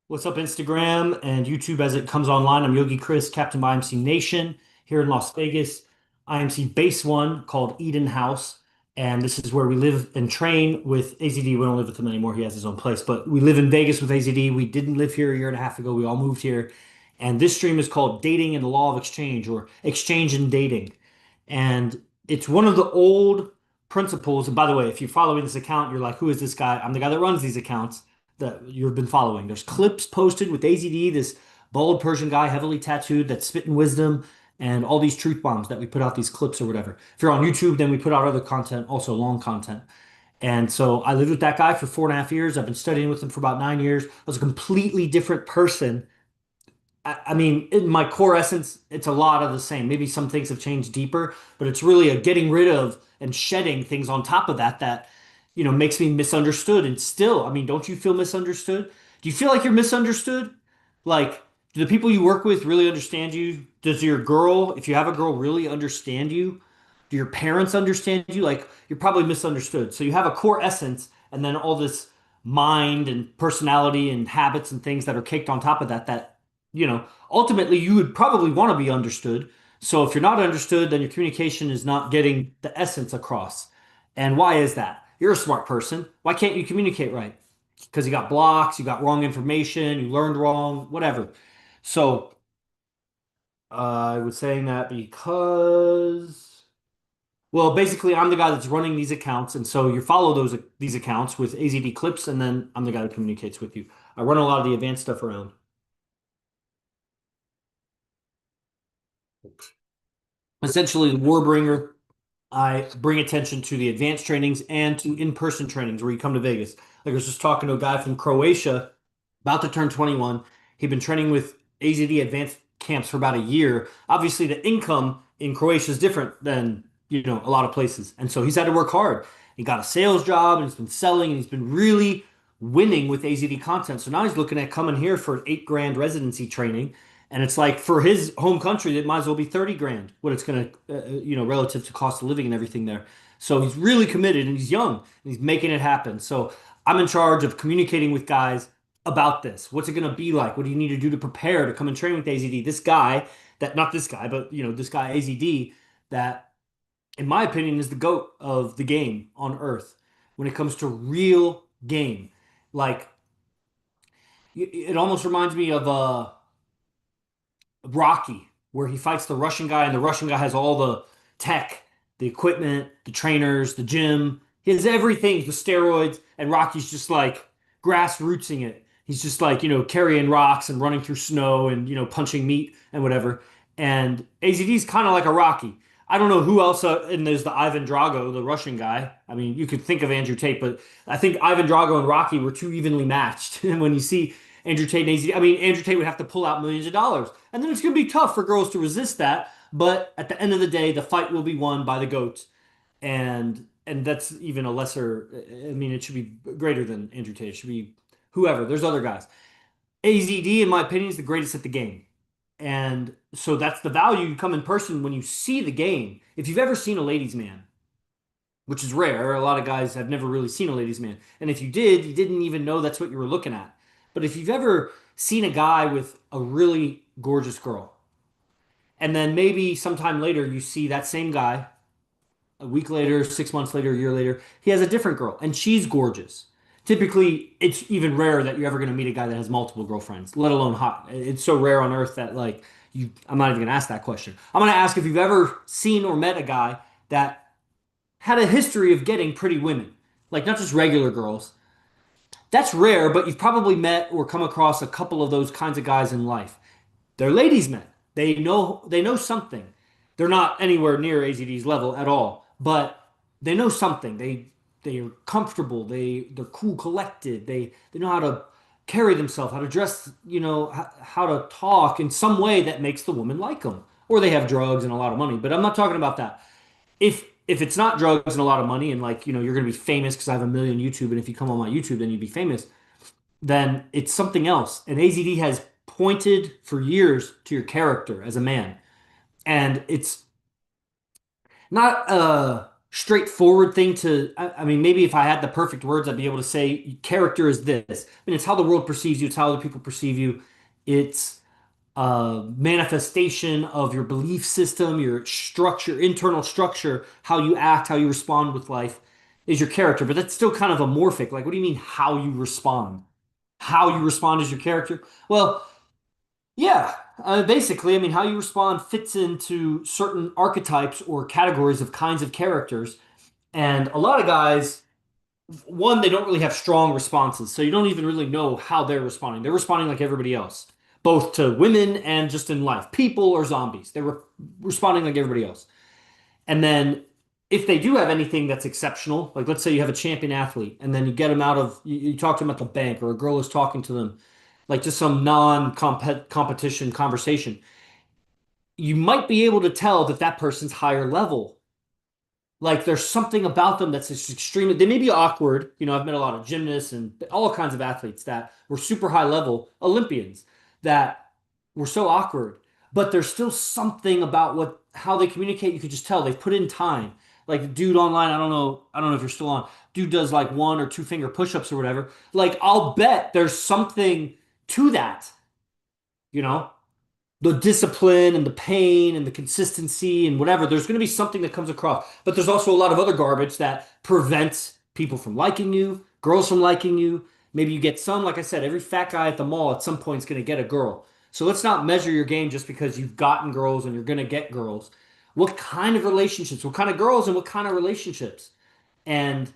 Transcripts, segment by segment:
What's up, Instagram and YouTube as it comes online? I'm Yogi Chris, captain by IMC Nation here in Las Vegas. IMC Base One called Eden House. And this is where we live and train with AZD. We don't live with him anymore. He has his own place, but we live in Vegas with AZD. We didn't live here a year and a half ago. We all moved here. And this stream is called Dating and the Law of Exchange or Exchange and Dating. And it's one of the old principles. And by the way, if you're following this account, you're like, who is this guy? I'm the guy that runs these accounts that you've been following. There's clips posted with AZD, this bald Persian guy, heavily tattooed, that's spitting wisdom, and all these truth bombs that we put out these clips or whatever. If you're on YouTube, then we put out other content, also long content. And so I lived with that guy for 4.5 years. I've been studying with him for about 9 years. I was a completely different person. I mean, in my core essence, it's a lot of the same. Maybe some things have changed deeper, but it's really a getting rid of and shedding things on top of that makes me misunderstood. And still, I mean, don't you feel misunderstood? Do you feel like you're misunderstood? Like, do the people you work with really understand you? Does your girl, if you have a girl, really understand you? Do your parents understand you? Like, you're probably misunderstood. So you have a core essence, and then all this mind and personality and habits and things that are caked on top of that ultimately you would probably want to be understood. So if you're not understood, then your communication is not getting the essence across. And why is that? You're a smart person. Why can't you communicate right? Because you got blocks, you got wrong information, you learned wrong, whatever. So I was saying that because, well, basically, I'm the guy that's running these accounts, and so you follow these accounts with AZD clips, and then I'm the guy that communicates with you. I run a lot of the advanced stuff around. Essentially, the Warbringer. I bring attention to the advanced trainings and to in-person trainings where you come to Vegas. Like I was just talking to a guy from Croatia, about to turn 21. He'd been training with AZD advanced camps for about a year. Obviously, the income in Croatia is different than a lot of places. And so he's had to work hard. He got a sales job and he's been selling and he's been really winning with AZD content. So now he's looking at coming here for 8 grand residency training. And it's like for his home country, it might as well be 30 grand what it's going to, relative to cost of living and everything there. So he's really committed and he's young and he's making it happen. So I'm in charge of communicating with guys about this. What's it going to be like? What do you need to do to prepare to come and train with AZD? This guy, that not this guy, but this guy AZD, that in my opinion is the GOAT of the game on Earth when it comes to real game. Like it almost reminds me of Rocky, where he fights the Russian guy, and the Russian guy has all the tech, the equipment, the trainers, the gym. He has everything, the steroids, and Rocky's just like grassrootsing it. He's just like carrying rocks and running through snow and punching meat and whatever. And AZD's kind of like a Rocky. I don't know who else, and there's the Ivan Drago, the Russian guy. I mean, you could think of Andrew Tate, but I think Ivan Drago and Rocky were too evenly matched. And when you see Andrew Tate and AZD, I mean, Andrew Tate would have to pull out millions of dollars. And then it's going to be tough for girls to resist that. But at the end of the day, the fight will be won by the GOAT. And that's even a lesser, I mean, it should be greater than Andrew Tate. It should be whoever. There's other guys. AZD, in my opinion, is the greatest at the game. And so that's the value. You come in person when you see the game. If you've ever seen a ladies' man, which is rare, a lot of guys have never really seen a ladies' man. And if you did, you didn't even know that's what you were looking at. But if you've ever seen a guy with a really gorgeous girl, and then maybe sometime later you see that same guy, a week later, 6 months later, a year later, he has a different girl, and she's gorgeous. Typically, it's even rare that you're ever going to meet a guy that has multiple girlfriends, let alone hot. It's so rare on earth that I'm not even going to ask that question. I'm going to ask if you've ever seen or met a guy that had a history of getting pretty women, like not just regular girls. That's rare, but you've probably met or come across a couple of those kinds of guys in life. They're ladies' men. They know something. They're not anywhere near AZD's level at all, but they know something. They are comfortable. They're cool, collected. They know how to carry themselves, how to dress, how to talk in some way that makes the woman like them. Or they have drugs and a lot of money, but I'm not talking about that. If it's not drugs and a lot of money and you're gonna be famous because I have a million YouTube and if you come on my YouTube then you'd be famous, then it's something else. And AZD has pointed for years to your character as a man. And it's not straightforward thing to, I mean, maybe if I had the perfect words, I'd be able to say character is this. I mean, it's how the world perceives you, it's how other people perceive you. It's a manifestation of your belief system, your structure, internal structure, how you act, how you respond with life is your character. But that's still kind of amorphic. Like, what do you mean how you respond? How you respond is your character? Well, yeah, basically, I mean, how you respond fits into certain archetypes or categories of kinds of characters. And a lot of guys, one, they don't really have strong responses. So you don't even really know how they're responding. They're responding like everybody else, both to women and just in life, people or zombies. They're responding like everybody else. And then if they do have anything that's exceptional, like let's say you have a champion athlete and then you get them out of, you talk to them at the bank or a girl is talking to them, like just some non-competition conversation, you might be able to tell that that person's higher level. Like there's something about them that's just extremely, they may be awkward. You know, I've met a lot of gymnasts and all kinds of athletes that were super high level Olympians that were so awkward, but there's still something about what how they communicate. You could just tell they've put in time. Like the dude online, I don't know if you're still on. Dude does like one or two finger push-ups or whatever. Like I'll bet there's something to that, you know? The discipline and the pain and the consistency and whatever, there's going to be something that comes across. But there's also a lot of other garbage that prevents people from liking you, girls from liking you. Maybe you get some, like I said, every fat guy at the mall at some point is going to get a girl. So let's not measure your game just because you've gotten girls and you're going to get girls. What kind of relationships, what kind of girls and what kind of relationships? And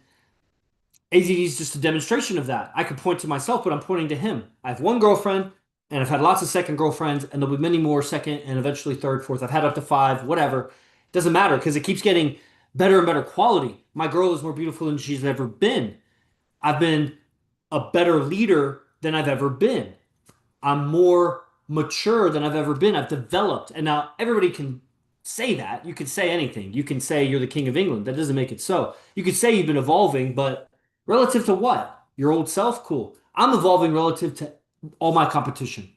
AZD is just a demonstration of that. I could point to myself, but I'm pointing to him. I have one girlfriend, and I've had lots of second girlfriends, and there'll be many more second and eventually third, fourth. I've had up to five, whatever. It doesn't matter because it keeps getting better and better quality. My girl is more beautiful than she's ever been. I've been a better leader than I've ever been. I'm more mature than I've ever been. I've developed. And now everybody can say that. You can say anything. You can say you're the king of England. That doesn't make it so. You could say you've been evolving, but relative to what? Your old self? Cool. I'm evolving relative to all my competition.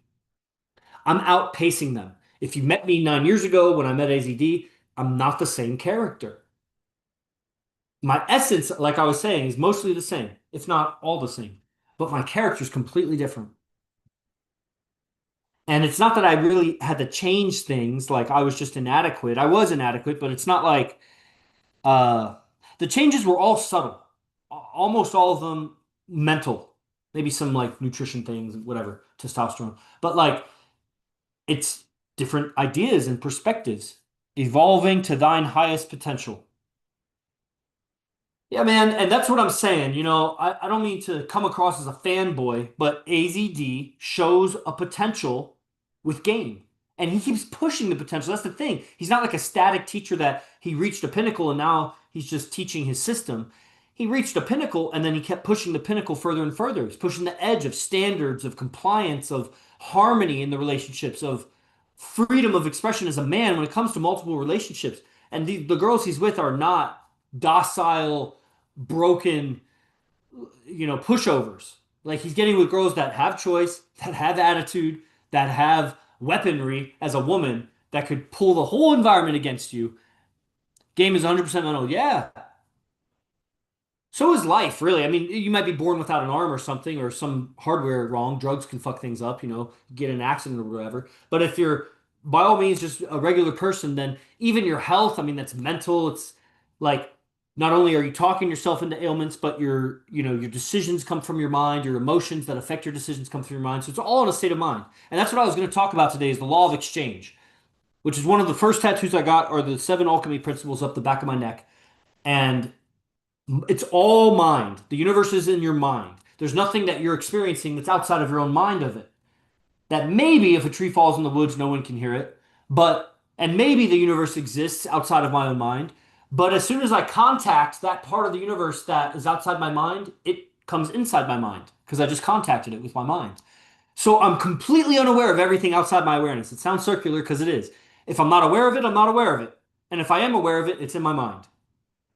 I'm outpacing them. If you met me 9 years ago when I met AZD, I'm not the same character. My essence, like I was saying, is mostly the same, if not all the same. But my character is completely different. And it's not that I really had to change things, like I was just inadequate. I was inadequate, but it's not like uh the changes were all subtle. Almost all of them mental. Maybe some like nutrition things, whatever, testosterone. But like it's different ideas and perspectives. Evolving to thine highest potential. Yeah, man, and that's what I'm saying. You know, I don't mean to come across as a fanboy, but AZD shows a potential with game. And he keeps pushing the potential. That's the thing. He's not like a static teacher that he reached a pinnacle and now he's just teaching his system. He reached a pinnacle and then he kept pushing the pinnacle further and further. He's pushing the edge of standards, of compliance, of harmony in the relationships, of freedom of expression as a man when it comes to multiple relationships. And the girls he's with are not docile broken, pushovers. Like he's getting with girls that have choice, that have attitude, that have weaponry as a woman that could pull the whole environment against you. Game is 100% mental. Yeah, so is life, really. I mean, you might be born without an arm or something, or some hardware wrong. Drugs can fuck things up, get in an accident or whatever. But if you're, by all means, just a regular person, then even your health, I mean, that's mental. It's like not only are you talking yourself into ailments, but your decisions come from your mind, your emotions that affect your decisions come from your mind. So it's all in a state of mind. And that's what I was going to talk about today is the law of exchange, which is one of the first tattoos I got, are the seven alchemy principles up the back of my neck. And it's all mind. The universe is in your mind. There's nothing that you're experiencing that's outside of your own mind of it. That maybe if a tree falls in the woods, no one can hear it. And maybe the universe exists outside of my own mind. But as soon as I contact that part of the universe that is outside my mind, it comes inside my mind because I just contacted it with my mind. So I'm completely unaware of everything outside my awareness. It sounds circular because it is. If I'm not aware of it, I'm not aware of it. And if I am aware of it, it's in my mind.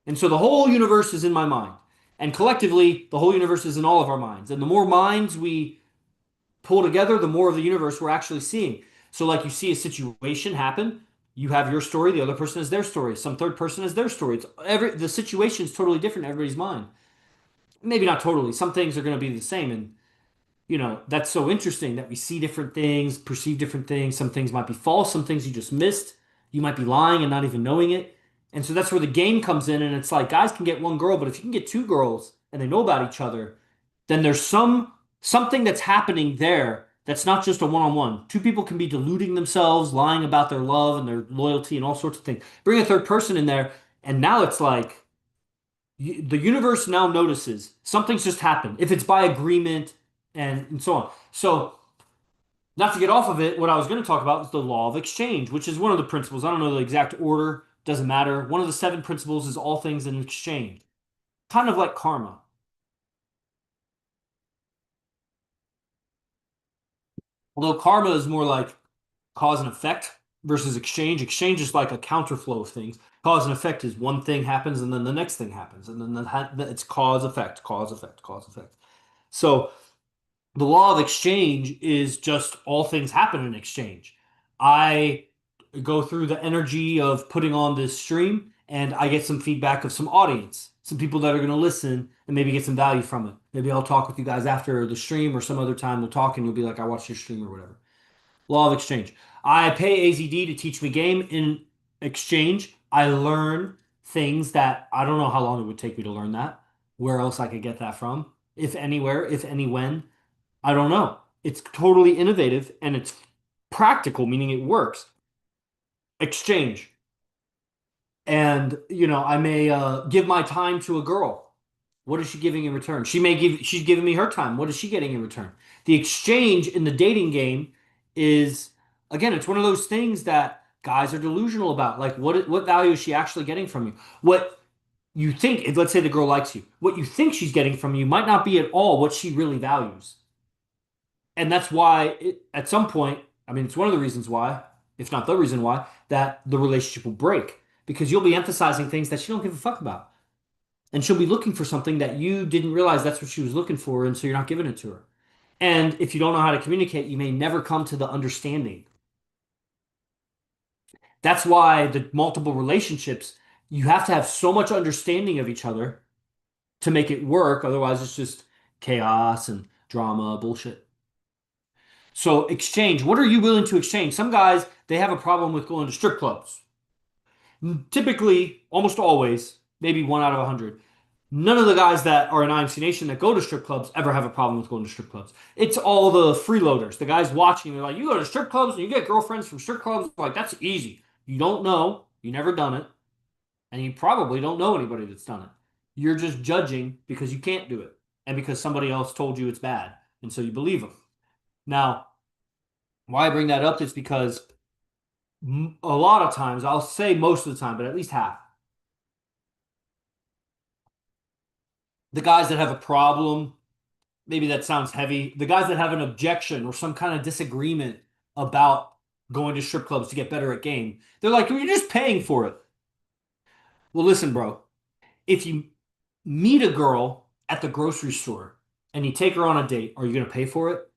And so the whole universe is in my mind. And collectively, the whole universe is in all of our minds. And the more minds we pull together, the more of the universe we're actually seeing. So, like, you see a situation happen, You have your story, the other person has their story, some third person has their story. The situation is totally different in everybody's mind. Maybe not totally. Some things are going to be the same, and that's so interesting that we see different things, perceive different things. Some things might be false, some things you just missed. You might be lying and not even knowing it. And so that's where the game comes in. And it's like guys can get one girl, but if you can get two girls and they know about each other, then there's something that's happening there that's not just a one-on-one. Two people can be deluding themselves, lying about their love and their loyalty and all sorts of things. Bring a third person in there, and now it's like the universe now notices something's just happened. If it's by agreement and so on. So, not to get off of it, what I was going to talk about was the law of exchange, which is one of the principles. I don't know the exact order, doesn't matter. One of the seven principles is all things in exchange, kind of like karma. Although karma is more like cause and effect versus exchange. Exchange is like a counterflow of things. Cause and effect is one thing happens and then the next thing happens, and then it's cause effect, cause effect, cause effect. So the law of exchange is just all things happen in exchange. I go through the energy of putting on this stream and I get some feedback of some audience, some people that are going to listen and maybe get some value from it. Maybe I'll talk with you guys after the stream or some other time we'll talk and you'll be like, I watched your stream or whatever. Law of exchange. I pay AZD to teach me game. In exchange, I learn things that I don't know how long it would take me to learn that. Where else I could get that from? If anywhere, if any when. I don't know. It's totally innovative and it's practical, meaning it works. Exchange. And, I may give my time to a girl. What is she giving in return? She's giving me her time. What is she getting in return? The exchange in the dating game is, again, it's one of those things that guys are delusional about. Like, what value is she actually getting from you? What you think, let's say the girl likes you, what you think she's getting from you might not be at all what she really values. And that's why at some point, I mean, it's one of the reasons why, if not the reason why, that the relationship will break because you'll be emphasizing things that she don't give a fuck about. And she'll be looking for something that you didn't realize that's what she was looking for, and so you're not giving it to her. And if you don't know how to communicate, you may never come to the understanding. That's why the multiple relationships, you have to have so much understanding of each other to make it work. Otherwise, it's just chaos and drama, bullshit. So exchange, what are you willing to exchange? Some guys, they have a problem with going to strip clubs. Typically, almost always, maybe 1 out of 100. None of the guys that are in IMC Nation that go to strip clubs ever have a problem with going to strip clubs. It's all the freeloaders, the guys watching. They're like, you go to strip clubs and you get girlfriends from strip clubs. Like, that's easy. You don't know. You never done it. And you probably don't know anybody that's done it. You're just judging because you can't do it and because somebody else told you it's bad. And so you believe them. Now, why I bring that up is because a lot of times, I'll say most of the time, but at least half, the guys that have a problem, maybe that sounds heavy, the guys that have an objection or some kind of disagreement about going to strip clubs to get better at game, they're like, you're just paying for it. Well, listen, bro, if you meet a girl at the grocery store and you take her on a date, are you going to pay for it?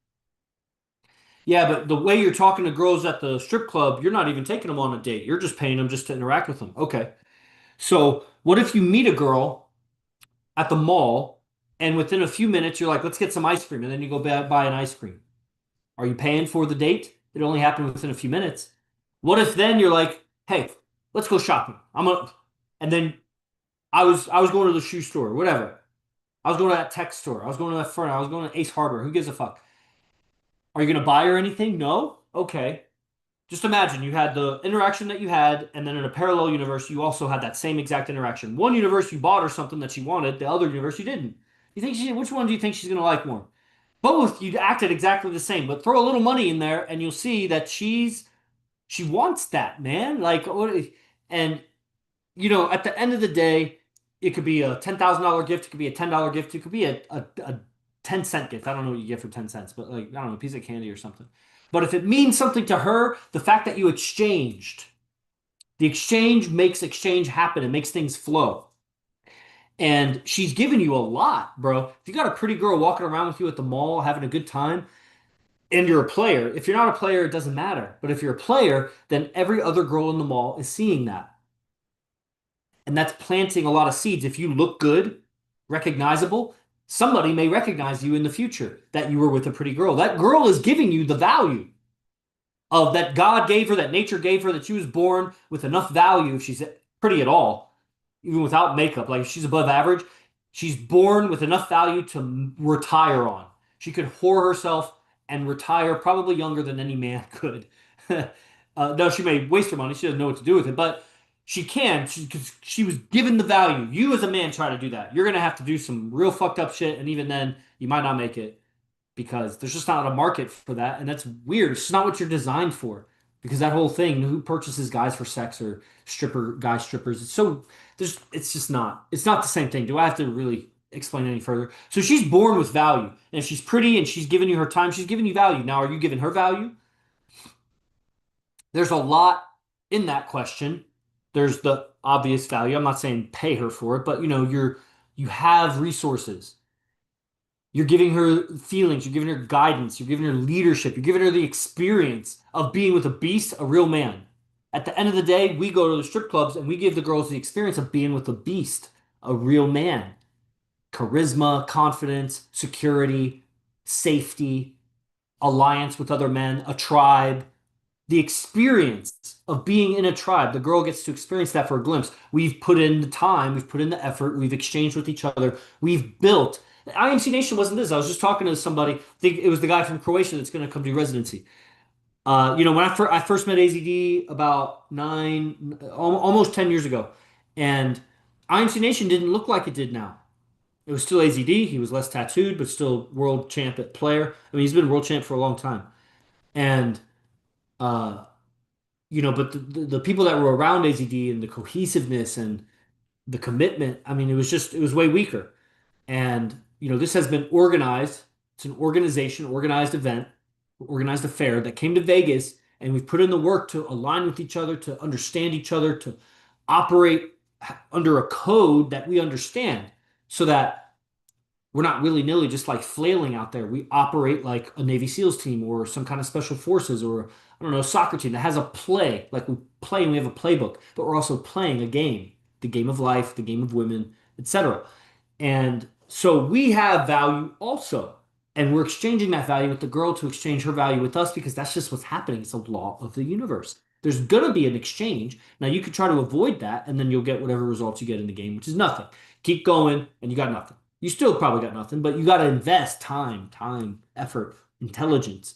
Yeah, but the way you're talking to girls at the strip club, you're not even taking them on a date. You're just paying them just to interact with them. Okay. So, what if you meet a girl at the mall and within a few minutes you're like, let's get some ice cream, and then you go buy an ice cream? Are you paying for the date? It only happened within a few minutes. What if then you're like, hey, let's go shopping. And then I was going to the shoe store, whatever. I was going to that tech store. I was going to that front. I was going to Ace Hardware. Who gives a fuck? Are you going to buy her anything? No? Okay. Just imagine you had the interaction that you had, and then in a parallel universe, you also had that same exact interaction. One universe, you bought her something that she wanted. The other universe, you didn't. Which one do you think she's going to like more? Both, you acted exactly the same, but throw a little money in there, and you'll see that she wants that, man. Like, and at the end of the day, it could be a $10,000 gift, it could be a $10 gift, it could be a 10-cent gift. I don't know what you get for 10 cents, but like, I don't know, a piece of candy or something. But if it means something to her, the fact that you exchanged, the exchange makes exchange happen. It makes things flow. And she's giving you a lot, bro. If you got a pretty girl walking around with you at the mall having a good time, And you're a player. If you're not a player, it doesn't matter. But if you're a player, then every other girl in the mall is seeing that. And that's planting a lot of seeds. If you look good, recognizable, somebody may recognize you in the future that you were with a pretty girl. That girl is giving you the value of that God gave her, that nature gave her, that she was born with enough value if she's pretty at all, even without makeup. Like if she's above average, she's born with enough value to retire on. She could whore herself and retire probably younger than any man could. No, she may waste her money. She doesn't know what to do with it, but she can because she was given the value. You as a man try to do that. You're gonna have to do some real fucked up shit, and even then, you might not make it because there's just not a market for that, and that's weird. It's not what you're designed for. Because that whole thing, who purchases guys for sex or guy strippers? It's just not. It's not the same thing. Do I have to really explain any further? So she's born with value, and if she's pretty and she's giving you her time, she's giving you value. Now, are you giving her value? There's a lot in that question. There's the obvious value. I'm not saying pay her for it, but you have resources. You're giving her feelings, you're giving her guidance, you're giving her leadership, you're giving her the experience of being with a beast, a real man. At the end of the day, we go to the strip clubs and we give the girls the experience of being with a beast, a real man. Charisma, confidence, security, safety, alliance with other men, a tribe, the experience of being in a tribe. The girl gets to experience that for a glimpse. We've put in the time, we've put in the effort, we've exchanged with each other, we've built. IMC Nation wasn't this. I was just talking to somebody. I think it was the guy from Croatia that's going to come do residency. When I first met AZD about almost 10 years ago, and IMC Nation didn't look like it did now. It was still AZD. He was less tattooed, but still world champ at player. I mean, he's been world champ for a long time. And uh, but the people that were around AZD and the cohesiveness and the commitment, I mean, it was way weaker. And, this has been organized. It's an organization, organized event, organized affair that came to Vegas, and we've put in the work to align with each other, to understand each other, to operate under a code that we understand so that we're not willy-nilly just like flailing out there. We operate like a Navy SEALs team or some kind of special forces or I don't know, soccer team that has a play. Like we play and we have a playbook, but we're also playing a game, the game of life, the game of women, etc. And so we have value also. And we're exchanging that value with the girl to exchange her value with us because that's just what's happening. It's a law of the universe. There's going to be an exchange. Now, you could try to avoid that, and then you'll get whatever results you get in the game, which is nothing. Keep going, and you got nothing. You still probably got nothing, but you got to invest time, effort, intelligence.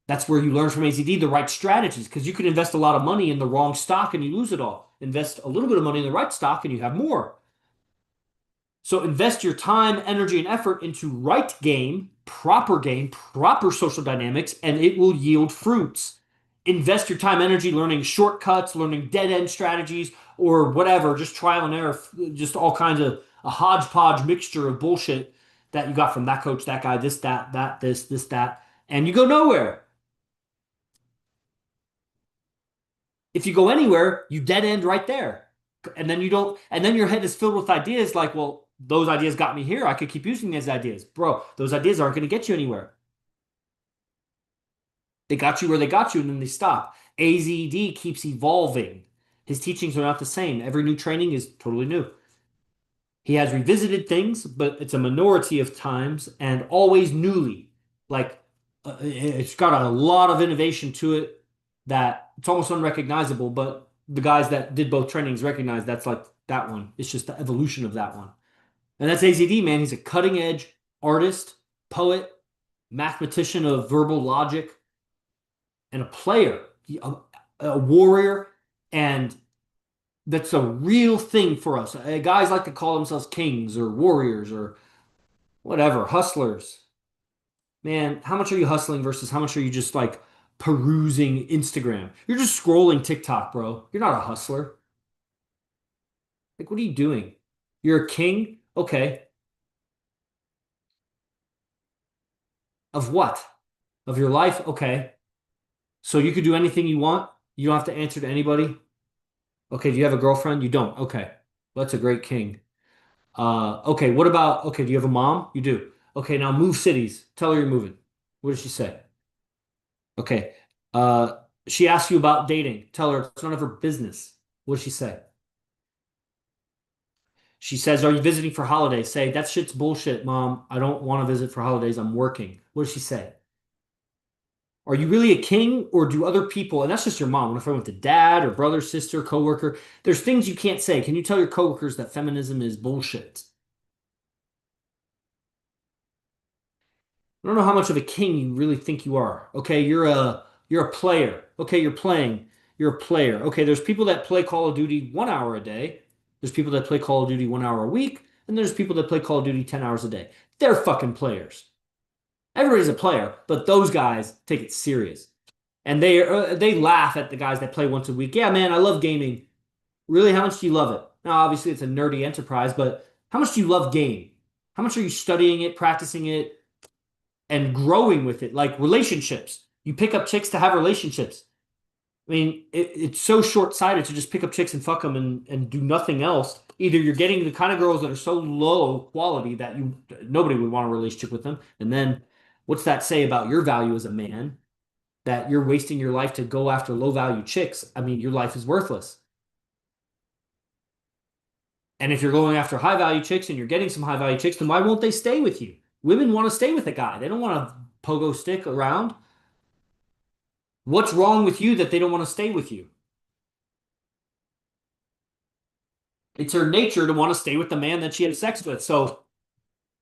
That's where you learn from AZD the right strategies because you can invest a lot of money in the wrong stock and you lose it all. Invest a little bit of money in the right stock and you have more. So invest your time, energy, and effort into right game, proper social dynamics, and it will yield fruits. Invest your time, energy learning shortcuts, learning dead end strategies, or whatever, just trial and error, just all kinds of a hodgepodge mixture of bullshit that you got from that coach, that guy, this, that, this, that, and you go nowhere. If you go anywhere, you dead end right there. And then you don't, and then your head is filled with ideas like, well, those ideas got me here. I could keep using these ideas. Bro, those ideas aren't going to get you anywhere. They got you where they got you and then they stop. AZD keeps evolving. His teachings are not the same. Every new training is totally new. He has revisited things, but it's a minority of times and always newly. Like it's got a lot of innovation to it that it's almost unrecognizable, but the guys that did both trainings recognize that's like that one. It's just the evolution of that one. And that's AZD, man. He's a cutting edge artist, poet, mathematician of verbal logic, and a player, a warrior. And that's a real thing for us. Guys like to call themselves kings or warriors or whatever, hustlers. Man, how much are you hustling versus how much are you just like perusing Instagram? You're just scrolling TikTok, bro. You're not a hustler. Like, what are you doing? You're a king? Okay. Of what? Of your life? Okay. So you could do anything you want. You don't have to answer to anybody. Okay, do you have a girlfriend? You don't. Okay. Well, that's a great king. Okay, what about, okay, do you have a mom? You do. Okay, now move cities. Tell her you're moving. What does she say? Okay. Uh, she asks you about dating. Tell her it's none of her business. What does she say? She says, "Are you visiting for holidays?" Say, "That shit's bullshit, Mom. I don't want to visit for holidays. I'm working." What does she say? Are you really a king, or do other people, and that's just your mom, if I went to dad or brother, sister, coworker, there's things you can't say. Can you tell your coworkers that feminism is bullshit? I don't know how much of a king you really think you are. Okay, you're a player. Okay, you're playing. You're a player. Okay, there's people that play Call of Duty 1 hour a day. There's people that play Call of Duty 1 hour a week, and there's people that play Call of Duty 10 hours a day. They're fucking players. Everybody's a player, but those guys take it serious. And they laugh at the guys that play once a week. Yeah, man, I love gaming. Really, how much do you love it? Now, obviously, it's a nerdy enterprise, but how much do you love game? How much are you studying it, practicing it, and growing with it? Like relationships. You pick up chicks to have relationships. I mean, it's so short-sighted to just pick up chicks and fuck them and do nothing else. Either you're getting the kind of girls that are so low quality that nobody would want a relationship with them, and then what's that say about your value as a man? That you're wasting your life to go after low-value chicks. I mean, your life is worthless. And if you're going after high-value chicks and you're getting some high-value chicks, then why won't they stay with you? Women want to stay with a guy. They don't want to pogo stick around. What's wrong with you that they don't want to stay with you? It's her nature to want to stay with the man that she had sex with. So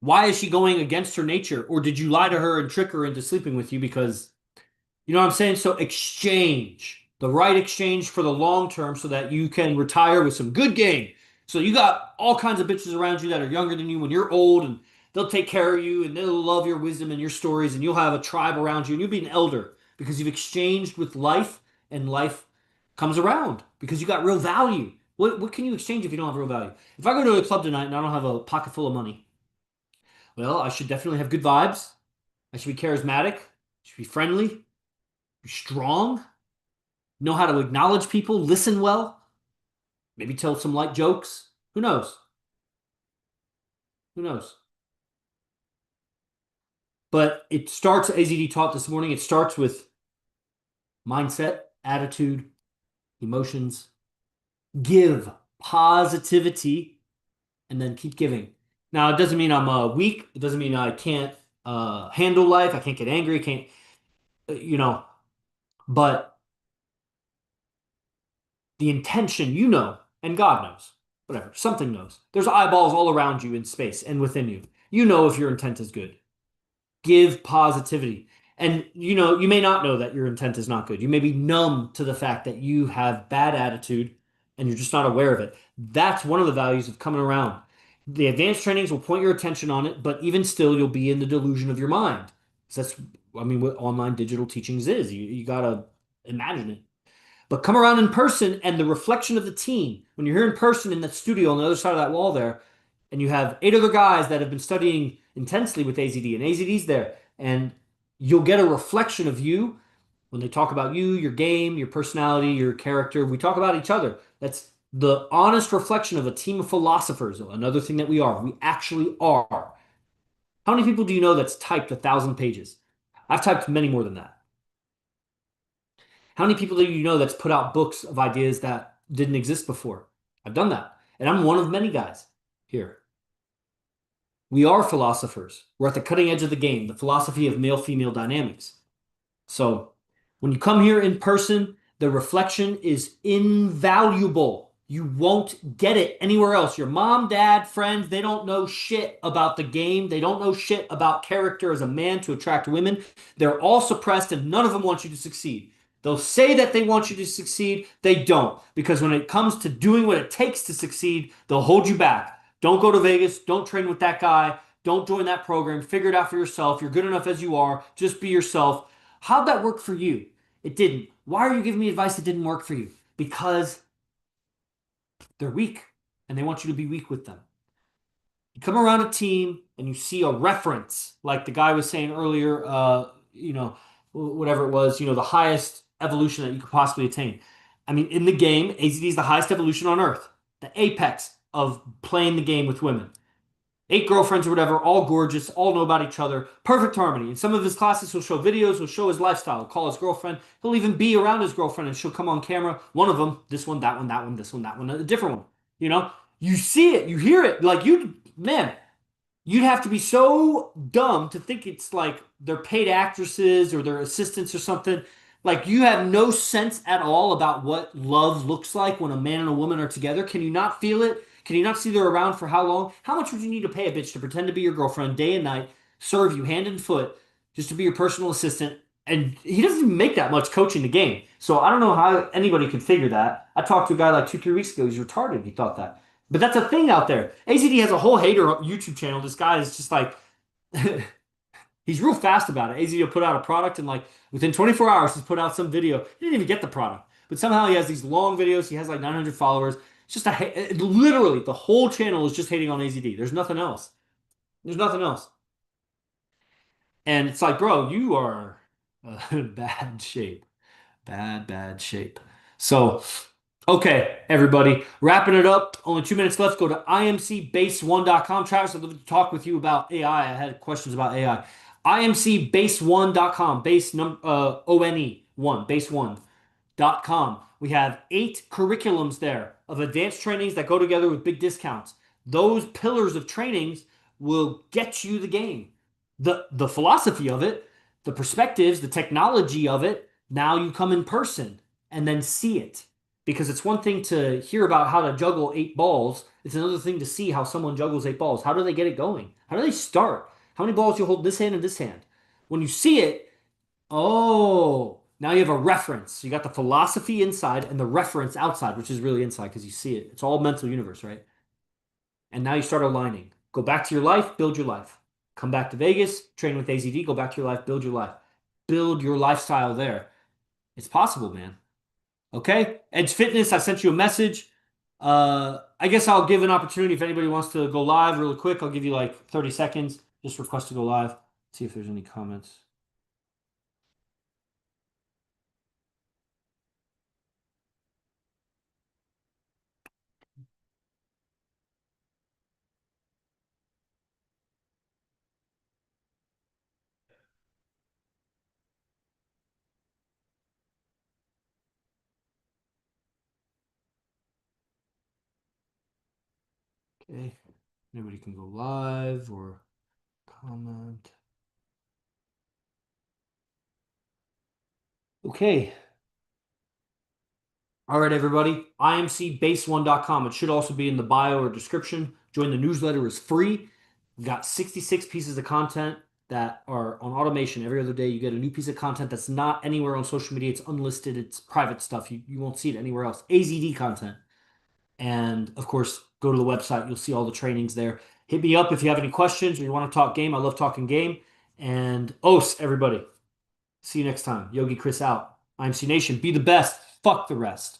why is she going against her nature? Or did you lie to her and trick her into sleeping with you because you know what I'm saying? So exchange the right exchange for the long term so that you can retire with some good game. So you got all kinds of bitches around you that are younger than you when you're old and they'll take care of you and they'll love your wisdom and your stories and you'll have a tribe around you and you'll be an elder because you've exchanged with life and life comes around because you got real value. What can you exchange if you don't have real value? If I go to a club tonight and I don't have a pocket full of money, well, I should definitely have good vibes. I should be charismatic. I should be friendly, be strong, know how to acknowledge people, listen well, maybe tell some light jokes. Who knows? Who knows? But it starts, AZD taught this morning, it starts with mindset, attitude, emotions, give positivity, and then keep giving. Now, it doesn't mean I'm weak. It doesn't mean I can't handle life. I can't get angry. I can't, you know, but the intention, and God knows, whatever, something knows. There's eyeballs all around you in space and within you. You know if your intent is good. Give positivity. And you may not know that your intent is not good. You may be numb to the fact that you have bad attitude and you're just not aware of it. That's one of the values of coming around. The advanced trainings will point your attention on it, but even still, you'll be in the delusion of your mind. So that's, I mean, what online digital teachings is. You gotta imagine it. But come around in person and the reflection of the team, when you're here in person in that studio on the other side of that wall there, and you have 8 other guys that have been studying intensely with AZD, and AZD's there, and you'll get a reflection of you when they talk about you, your game, your personality, your character. We talk about each other. That's the honest reflection of a team of philosophers. Another thing that we are. We actually are. How many people do you know that's typed 1,000 pages? I've typed many more than that. How many people do you know that's put out books of ideas that didn't exist before? I've done that. And I'm one of many guys here. We are philosophers. We're at the cutting edge of the game, the philosophy of male-female dynamics. So when you come here in person, the reflection is invaluable. You won't get it anywhere else. Your mom, dad, friends, they don't know shit about the game. They don't know shit about character as a man to attract women. They're all suppressed and none of them want you to succeed. They'll say that they want you to succeed. They don't. Because when it comes to doing what it takes to succeed, they'll hold you back. Don't go to Vegas. Don't train with that guy. Don't join that program. Figure it out for yourself. You're good enough as you are. Just be yourself. How'd that work for you? It didn't. Why are you giving me advice that didn't work for you? Because they're weak and they want you to be weak with them. You come around a team and you see a reference, like the guy was saying earlier, whatever it was, the highest evolution that you could possibly attain. I mean, in the game, AZD is the highest evolution on Earth, the apex of playing the game with women. 8 girlfriends or whatever, all gorgeous, all know about each other, perfect harmony. In some of his classes, he'll show videos, he'll show his lifestyle, he'll call his girlfriend, he'll even be around his girlfriend and she'll come on camera. One of them, this one, that one, that one, this one, that one, a different one. You know, you see it, you hear it, like you, man, you'd have to be so dumb to think it's like they're paid actresses or their assistants or something. Like you have no sense at all about what love looks like when a man and a woman are together. Can you not feel it? Can you not see they're around for how long? How much would you need to pay a bitch to pretend to be your girlfriend day and night, serve you hand and foot, just to be your personal assistant? And he doesn't even make that much coaching the game. So I don't know how anybody could figure that. I talked to a guy like 2, 3 weeks ago. He's retarded. He thought that. But that's a thing out there. AZD has a whole hater YouTube channel. This guy is just like, he's real fast about it. AZD will put out a product and like within 24 hours, he's put out some video. He didn't even get the product. But somehow he has these long videos. He has like 900 followers. It's just literally the whole channel is just hating on AZD. There's nothing else. There's nothing else. And it's like, bro, you are in bad shape. Bad shape. So, okay, everybody, wrapping it up. Only 2 minutes left. Go to imcbase1.com. Travis, I'd love to talk with you about AI. I had questions about AI. imcbase1.com. Base ONE1, base1.com. We have 8 curriculums there of advanced trainings that go together with big discounts. Those pillars of trainings will get you the game. The philosophy of it, the perspectives, the technology of it. Now you come in person and then see it. Because it's one thing to hear about how to juggle 8 balls. It's another thing to see how someone juggles 8 balls. How do they get it going? How do they start? How many balls you hold this hand and this hand? When you see it, oh, now you have a reference. You got the philosophy inside and the reference outside, which is really inside because you see it. It's all mental universe, right? And now you start aligning. Go back to your life, build your life. Come back to Vegas, train with AZD, go back to your life, build your life. Build your lifestyle there. It's possible, man. Okay? Edge Fitness, I sent you a message. I guess I'll give an opportunity if anybody wants to go live really quick. I'll give you like 30 seconds. Just request to go live. See if there's any comments. Okay. Anybody can go live or comment. Okay. All right, everybody. imcbase1.com. It should also be in the bio or description. Join the newsletter is free. We've got 66 pieces of content that are on automation. Every other day, you get a new piece of content that's not anywhere on social media. It's unlisted. It's private stuff. You won't see it anywhere else. AZD content. And of course, go to the website. You'll see all the trainings there. Hit me up if you have any questions or you want to talk game. I love talking game. And OS, everybody. See you next time. Yogi Chris out. IMC Nation. Be the best. Fuck the rest.